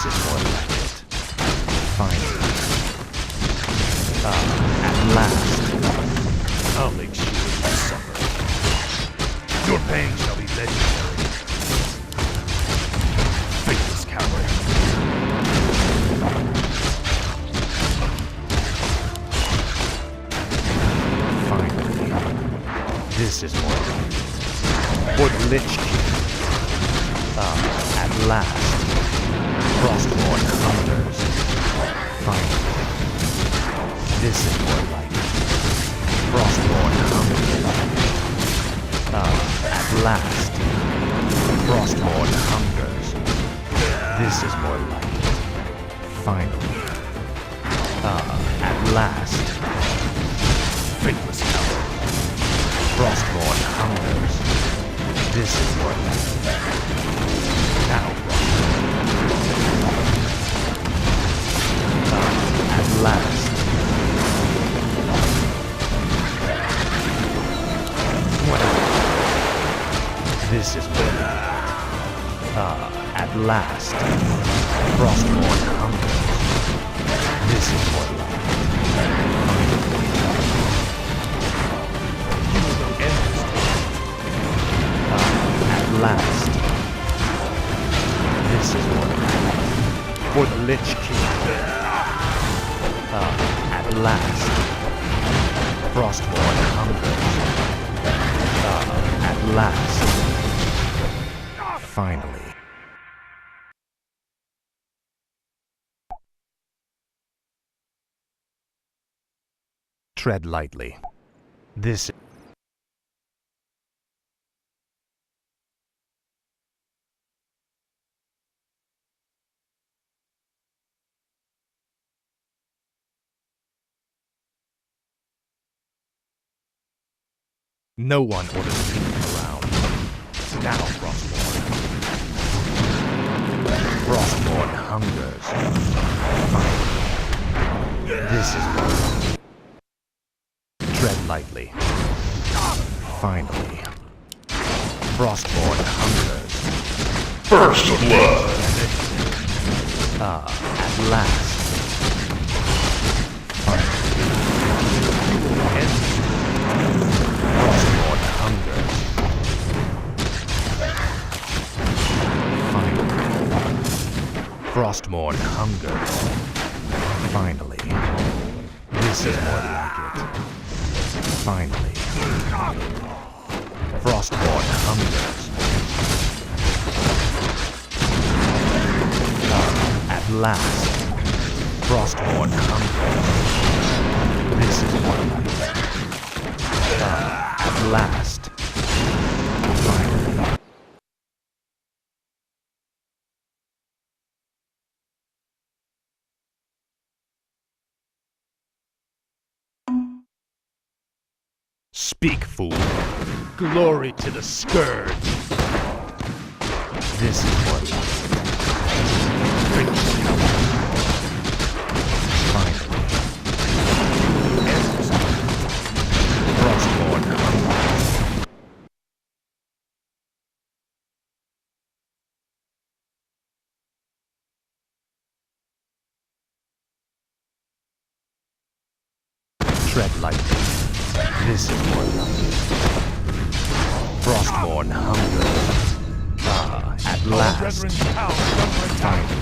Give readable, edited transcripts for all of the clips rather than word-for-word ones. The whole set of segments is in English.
is more like it. Finally. At last. I'll make sure you suffer. Your pain shall be legendary. Faithless coward. Finally. This is more like it. For the Lich King. At last. Frostborn hungers. Finally. This is more like it. Frostborn hungers. At last. Frostborn hungers. This is more like it. Finally. At last. Faithless coward. Frostborn hungers. This is more like it. Now, at last. This is more like it. At last. Frostborn hungers. This is more like it. You will end this time. At last. This is more like it. For the Lich King. At last. Frostborn hungers. At last. Finally. Tread lightly. This. No one orders me around. Now, Frostborn. Frostborn hungers. Finally. This is what. Tread lightly. Finally. Frostborn hungers. First blood. At last. Finally. Frostborn hungers. Finally. Frostborn hungers. Finally. This is more like it. Finally. Frostborn hungers. At last. Frostborn hungers. This is more like it. At last. Finally. Speak, fool. Glory to the scourge. This is more like it. Faithless coward. Finally. Frostborn hungers. Tread lightly. This is more like it. Frostborn hungers. At last. Finally.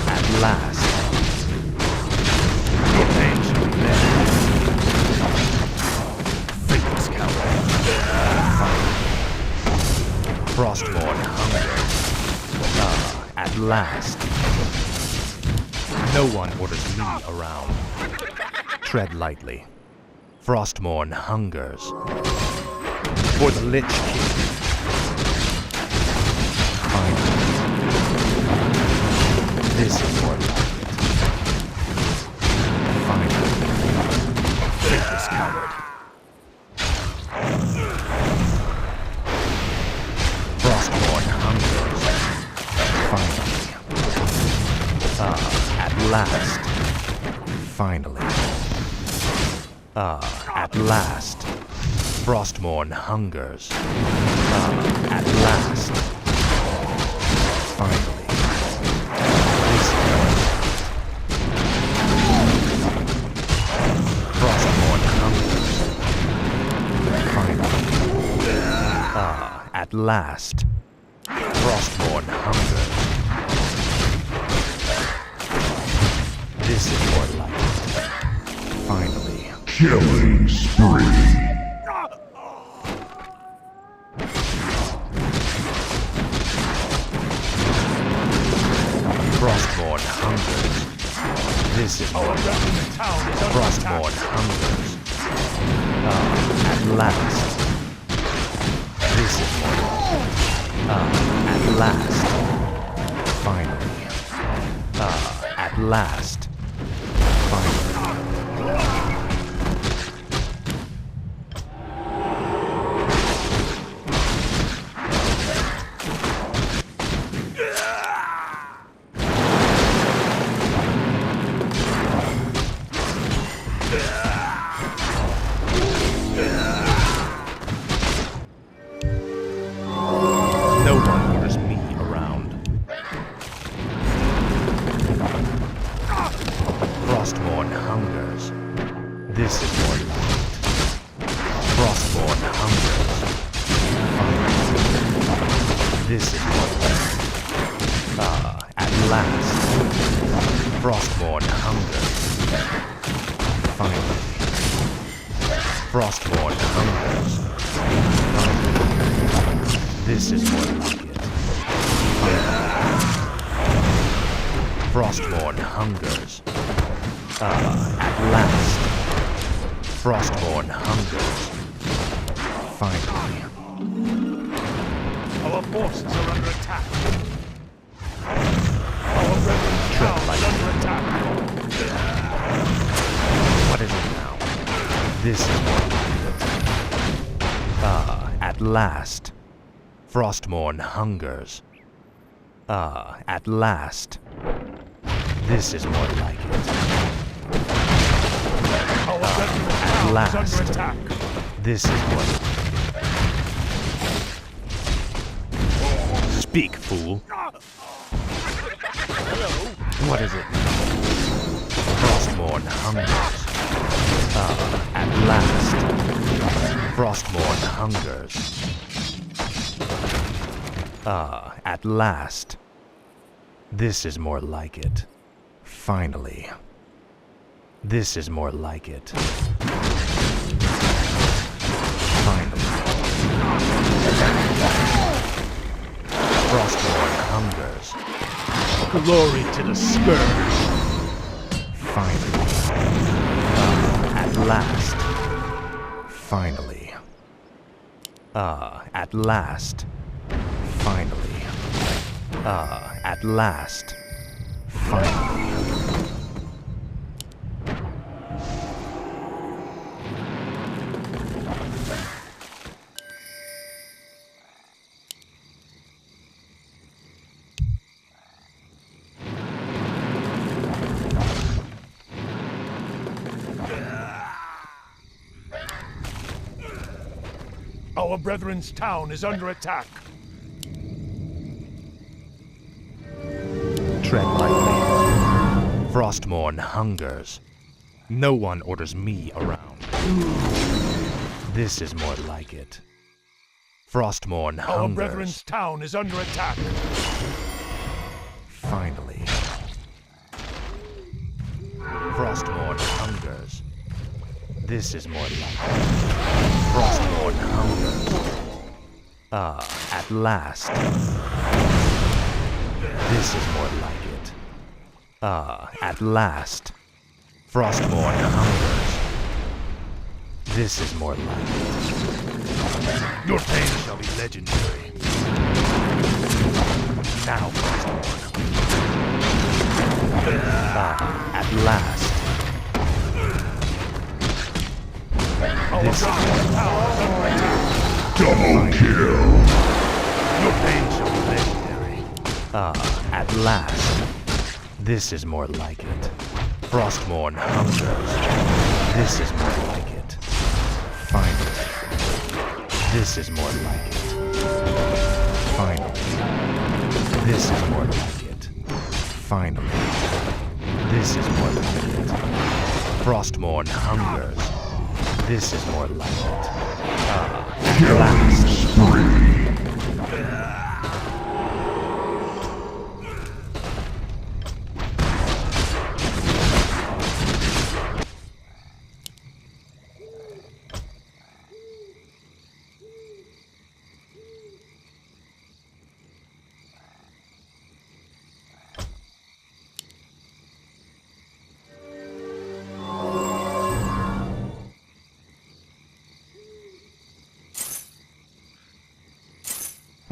At last. Your pain shall be there. Faithless coward. Finally. Frostborn hungers. At last. No one orders me around. Tread lightly. Frostborn hungers. For the Lich King. Finally. This is more like it. Finally. Faithless coward. Frostborn hungers. Finally. At last. Finally. At last. Frostborn hungers. At last. at last. Frostborn hungers. This is more like it. Finally. Killing spree. Frostborn hungers. This is more like it. Frostborn hungers. At last. This is more like it. At last. Finally. At last. Finally. No one orders me around. Frostborn hungers. This is more like it. Frostborn hungers. This is more like it. At last. Frostborn hungers. Finally. Frostborn hungers. This is more like it. Frostborn hungers. At last. Frostborn hungers. Finally. Our forces are under attack. Our brethren's town is under attack. What is it now? This is more like it. At last. Frostborn hungers. At last. This is more like it. Our brethren's At town is last. under attack. This is more like it. Speak, fool. What is it now? Frostborn hungers. At last. Frostborn hungers. At last. This is more like it. Finally. This is more like it. Finally. Frostborn hungers. Glory to the scourge. Finally. At last. Finally. At last. Finally. At last. Finally. Our brethren's town is under attack. Tread lightly. Frostborn hungers. No one orders me around. This is more like it. Frostborn Our hungers. brethren's town is under attack. Finally. Frostborn hungers. This is more like it. Frostborn hungers. At last. This is more like it. At last. Frostborn hungers. This is more like it. Your pain shall be legendary. Now, Frostborn. At last. Our This is brethren's town is under attack. Double kill. Your pain shall be legendary. At last. This is more like it. Frostborn hungers. This is more like it. Finally. This is more like it. Finally. This is more like it. Finally. This is more like it. Frostborn hungers. This is more like it. At Killing last. spree.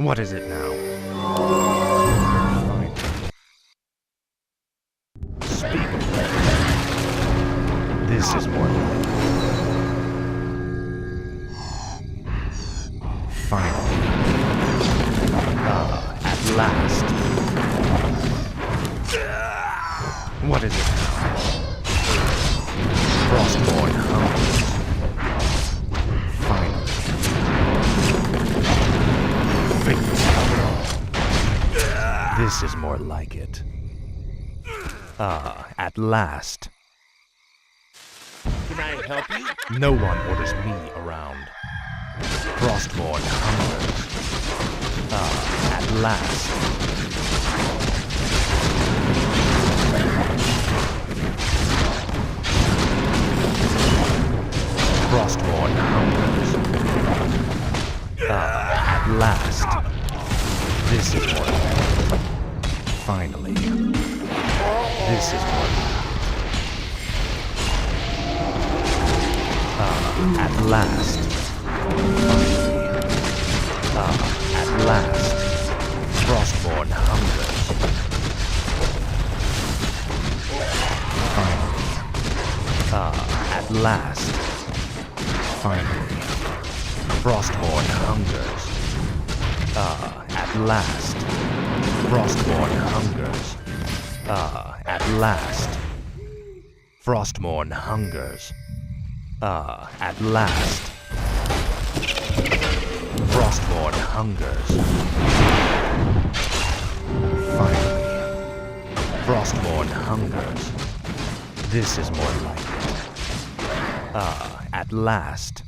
What is it now? Fine. Speak. This is more like it. Finally. At last. What is it now? Frostborn hungers. Finally. This is more like it. At last. Can I help you? No one orders me around. Frostborn hungers. At last. Frostborn hungers. At last. This is more like it. Finally. This is more like it. At last. At last. Frostborn hungers. Finally. At last. Finally. Frostborn hungers. At last. Frostborn hungers. At last. Frostborn hungers. At last. Frostborn hungers. Finally. Frostborn hungers. This is more like it. At last.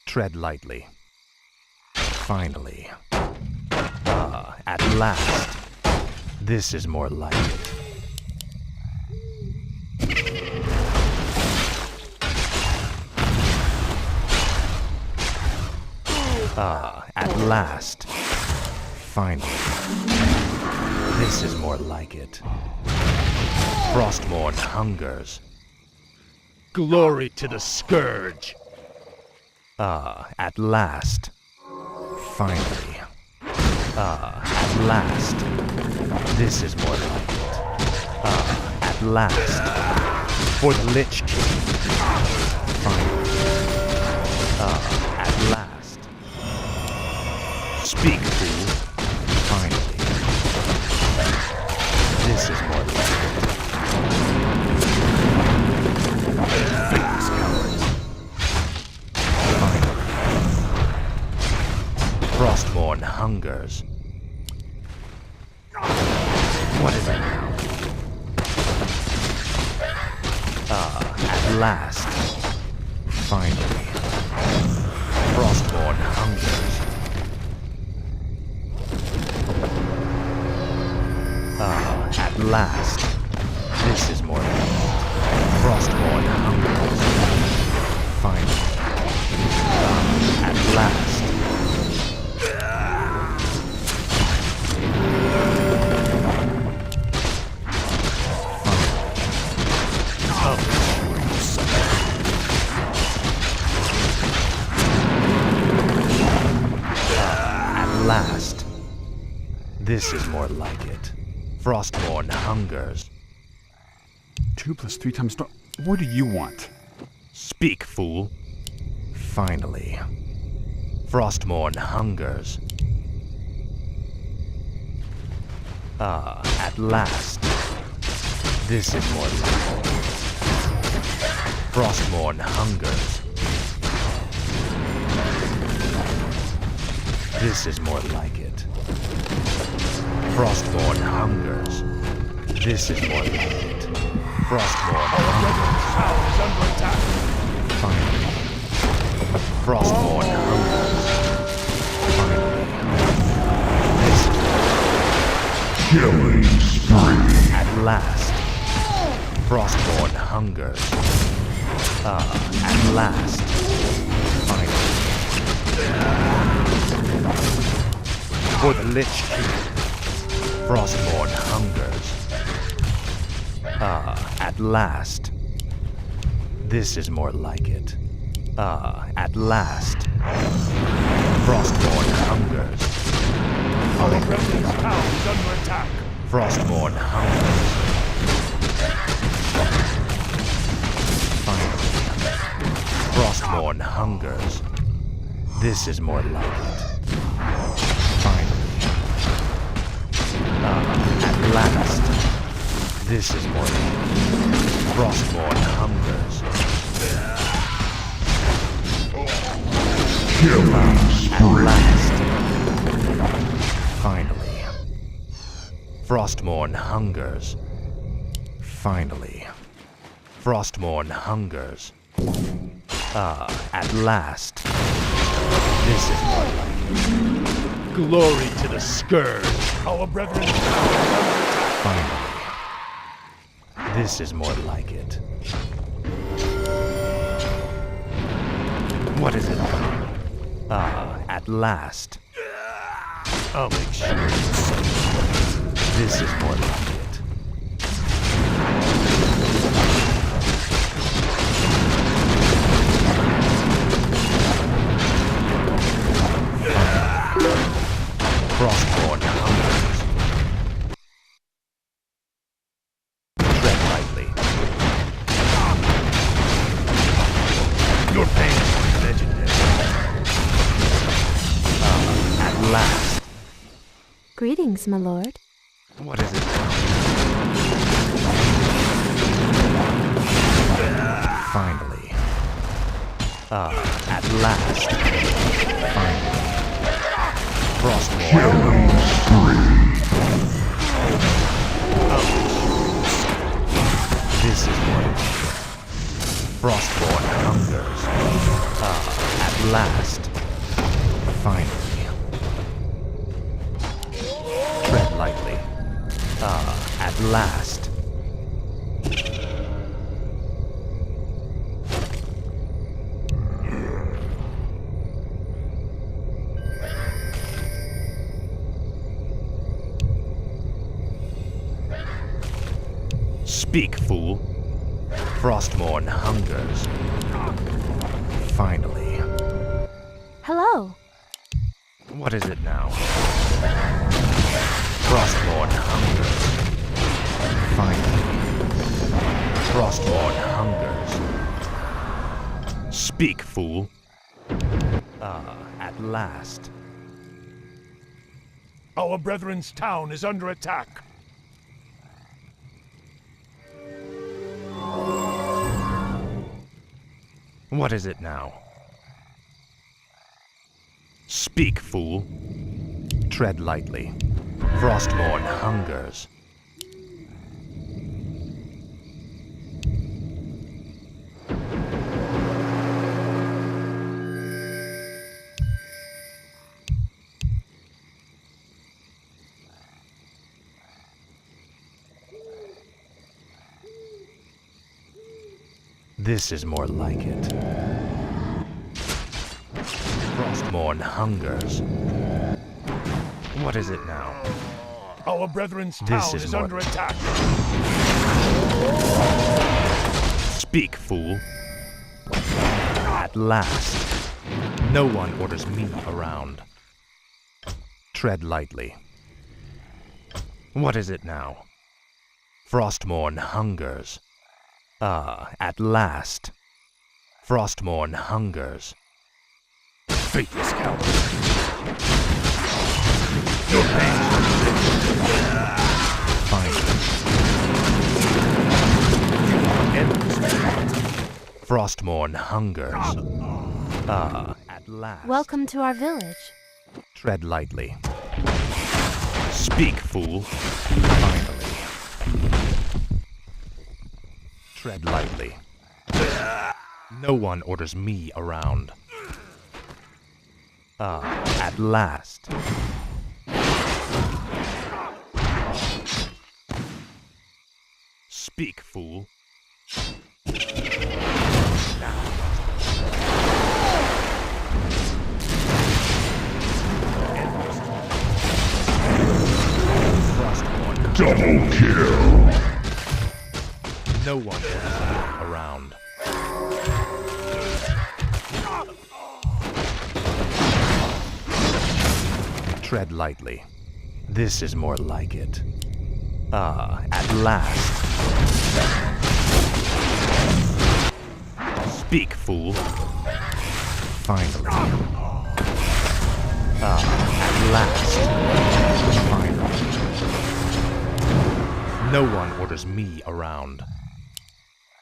Tread lightly. Finally. At last. This is more like it. At last. Finally. This is more like it. Frostborn hungers. Glory to the Scourge. At last. Finally. At last. This is more like it. At last. For the Lich King. Finally. At last. Speak, fool. Finally. This is more like it. Famous cowards. Finally. Frostborn hungers. What is it now? At last. Finally. Frostborn hungers. At last. This is more like it. Frostborn hungers. Finally. At last. Last. This is more like it. Frostborn hungers. 2 + 3 times... What do you want? Speak, fool. Finally. Frostborn hungers. At last. This is more like it. Frostborn hungers. This is more like it. Frostborn hungers. This is more like it. Frostborn hungers. Finally. Frostborn hungers. Finally. This is more Killing spree. at last. Frostborn hungers. At last. Finally. For the Lich King. Frostborn hungers. At last. This is more like it. At last. Frostborn hungers. Our brethren's town is under attack. Frostborn hungers. Finally. Frostborn hungers. This is more like it. Finally. At last. This is more like it. Frostborn hungers. Killing At spree. last. Finally. Frostborn hungers. Finally. Frostborn hungers. At last. This is more like it. Glory to the scourge. Our brethren's town is under attack. Finally. This is more like it. What is it? At last. I'll make sure. This is more like it. Frostborn hungers. Tread lightly. Your pain is legendary. At last. Greetings, my lord. What is it? Finally. At last. Finally. Frostborn. Killing spree. This is more like it. Frostborn hungers. At last. Finally. Tread lightly. At last. Speak, fool. Frostborn hungers. Finally. Hello. What is it now? Frostborn hungers. Finally. Frostborn hungers. Speak, fool. At last. Our brethren's town is under attack. What is it now? Speak, fool. Tread lightly. Frostborn hungers. This is more like it. Frostborn hungers. What is it now? Our brethren's This town is is more- under attack. Speak, fool. At last. No one orders me around. Tread lightly. What is it now? Frostborn hungers. At last. Frostborn hungers. Faithless coward. Your pain Finally. Frostborn hungers. At last. Welcome to our village. Tread lightly. Speak, fool. Finally. Tread lightly. No one orders me around. At last. Speak, fool. Frostborn. Double kill. No one orders me around. Tread lightly. This is more like it. Ah, at last. Speak, fool. Finally. Ah, at last. Finally. No one orders me around.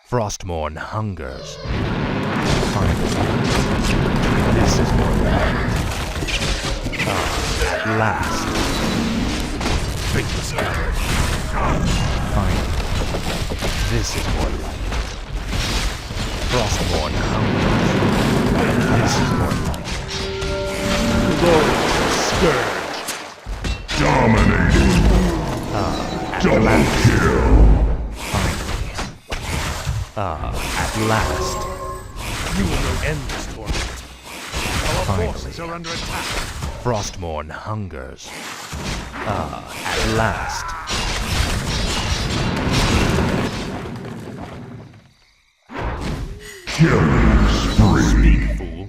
Frostmourne hungers. Finally. This is more like it. Ah, at last. Faithless coward. Finally. This is more like it. Frostmourne hungers. This is more like it. Glorious scourge. Dominating. At Double last. kill. Finally. At last. You will no end this torment. Our Finally. forces are under attack. Frostmourne hungers. At last. Killing spree. Fool.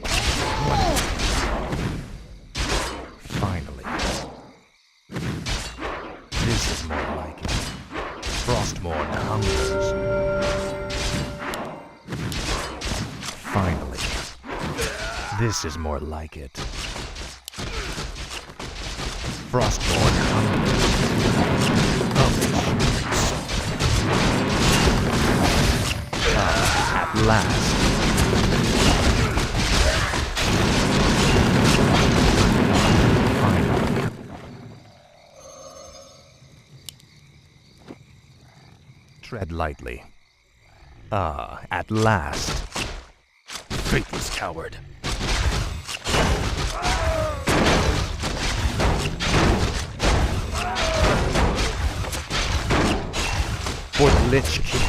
Finally. This is more like it. Frostmourne hungers. Finally. This is more like it. Frostmourne hungers. At last. Finally. Tread lightly. At last. Faithless coward. For the Lich King.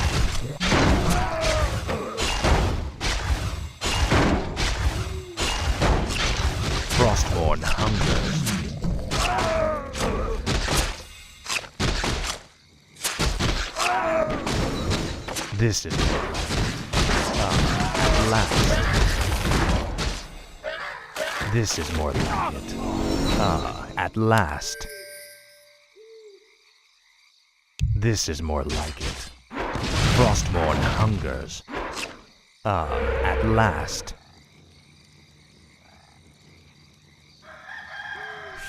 Frostmourne hungers. This is at last. This is more like it. At last. This is more like it. Frostmourne hungers. At last.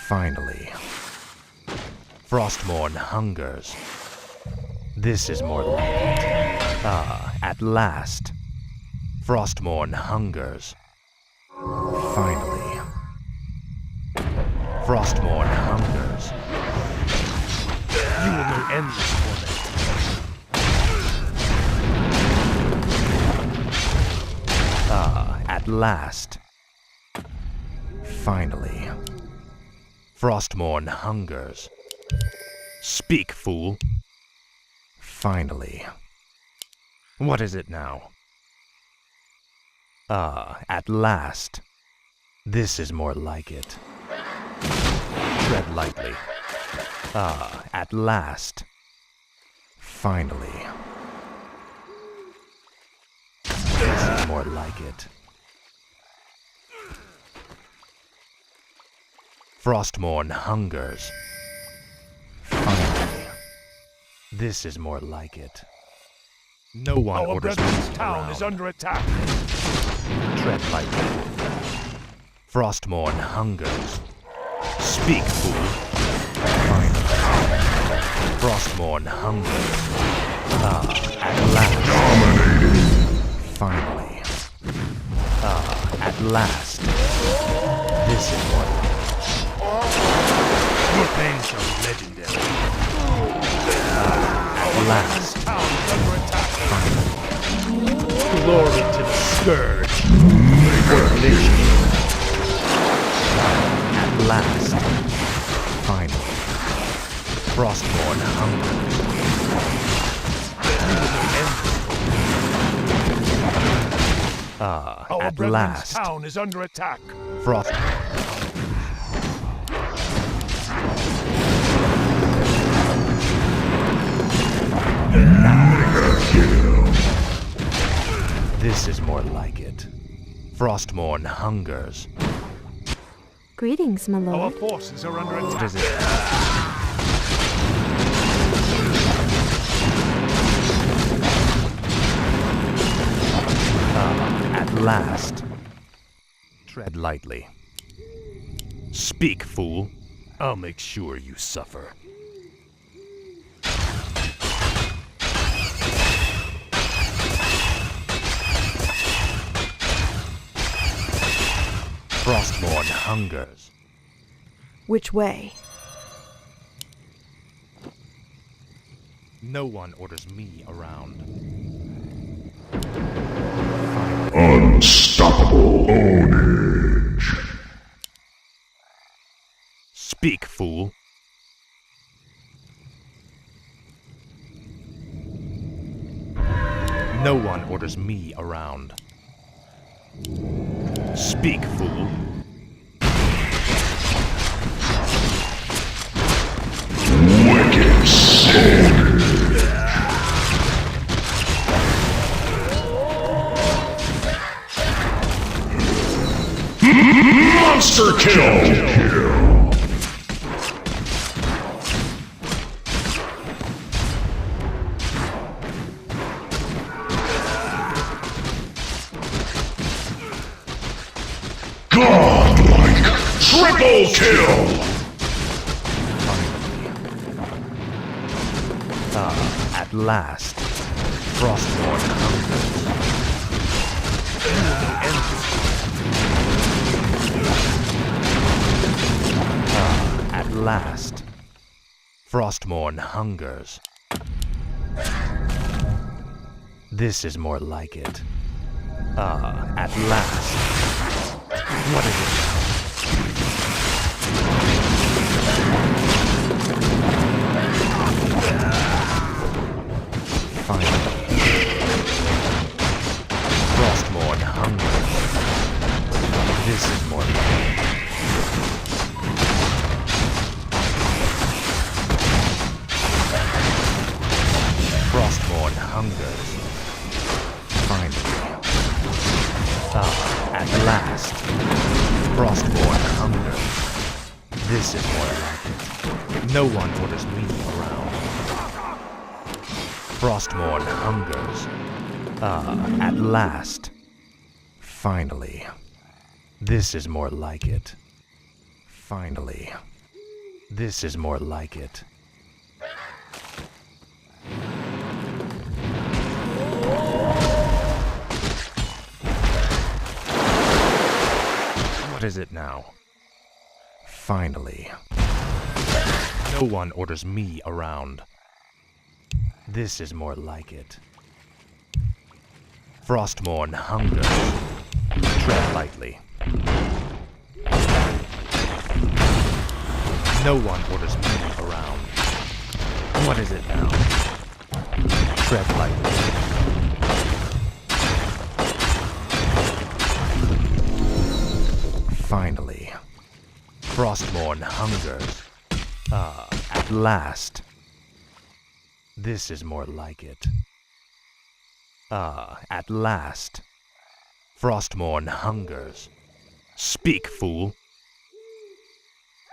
Finally. Frostmourne hungers. This is more like it. At last. Frostmourne hungers. Finally. Frostmourne hungers. You will no end this torment. At last. Finally. Frostmourne hungers. Speak, fool. Finally. What is it now? At last. This is more like it. Tread lightly. At last. Finally. This is more like it. Frostmourne hungers. Finally. This is more like it. No one Our orders brethren's me town around. is under attack. Tread lightly. Frostmourne hungers. Speak, fool. Finally. Frostmourne hungers. At last. Dominating. Finally. At last. This is more like it. Your pain shall be legendary. At last. Town is under attack. Finally. Glory to the scourge. For the Lich King. At last. Finally. Frostmourne hungers. Our At brethren's last. town is under attack. Frost. This is more like it. Frostmourne hungers. Greetings, my Our lord. forces are under What attack. is it? last. Tread lightly. Speak, fool. I'll make sure you suffer. Frostmourne hungers. Which way? No one orders me around. Unstoppable ownage. Speak, fool. No one orders me around. Speak, fool. Wicked soul. Monster kill. Godlike triple kill. At last. Frostmourne hungers. At last. Frostmourne hungers. This is more like it. At last. What is it now? Finally. Frostmourne hungers. This is more like it. Frostmourne hungers. Finally. At last. Frostmourne hungers. This is more like it. No one orders me around. Frostmourne hungers. At last. Finally. This is more like it. Finally. This is more like it. What is it now? Finally. No one orders me around. This is more like it. Frostmourne hungers. Tread lightly. No one orders me around. What is it now? Tread lightly. Finally. Frostmourne hungers. At last. This is more like it. At last. Frostmourne hungers. Speak, fool.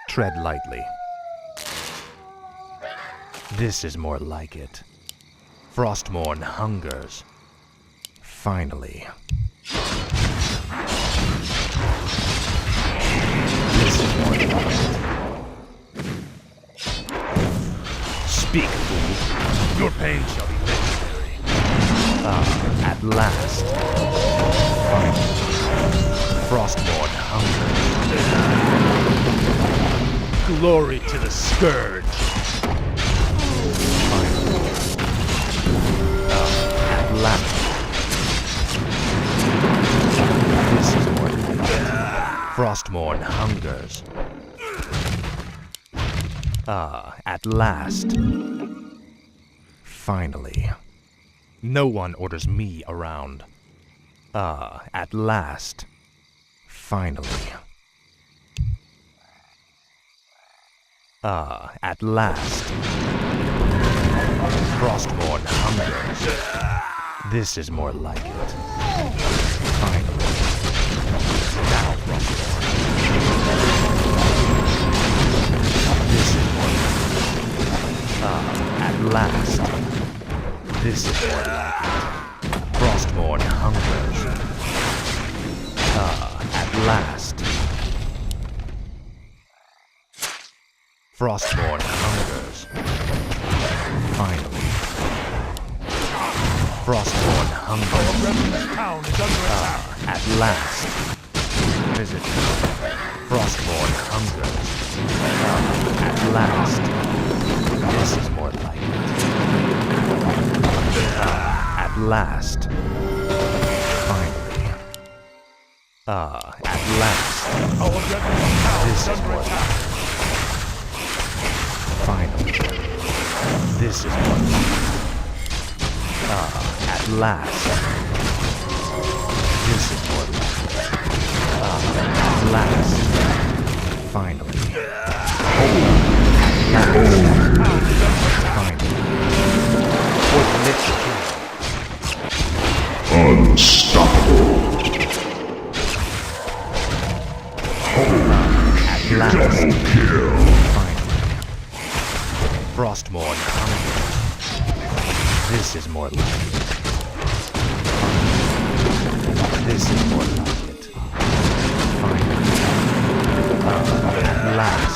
Tread lightly. This is more like it. Frostmourne hungers. Finally. This is more like it. Speak, fool. Your pain shall be legendary. At last. Finally. Frostmourne hungers. Glory to the Scourge. Finally. At last. This is more like it. Frostmourne hungers. At last. Finally. No one orders me around. At last. Finally. At last. Frostmourne hungers. This is more like it. Finally. Now, Frostmourne. This is more like it. At last. This is more like it. Frostmourne hungers. At last. Frostborn hungers. Finally. Frostborn hungers. Ratonus town is under attack. At last. Visit. Frostborn hungers. At last. This is more like it. At last. Finally. At last. Our Ratonus town This is is under more attack. Finally. This is more like it. At last. This is more like it. At last. Finally. Finally. For the next kill. Unstoppable. At last. Double kill. Finally. Frostborn hungers. This is more like it. This is more like it. Finally. At last.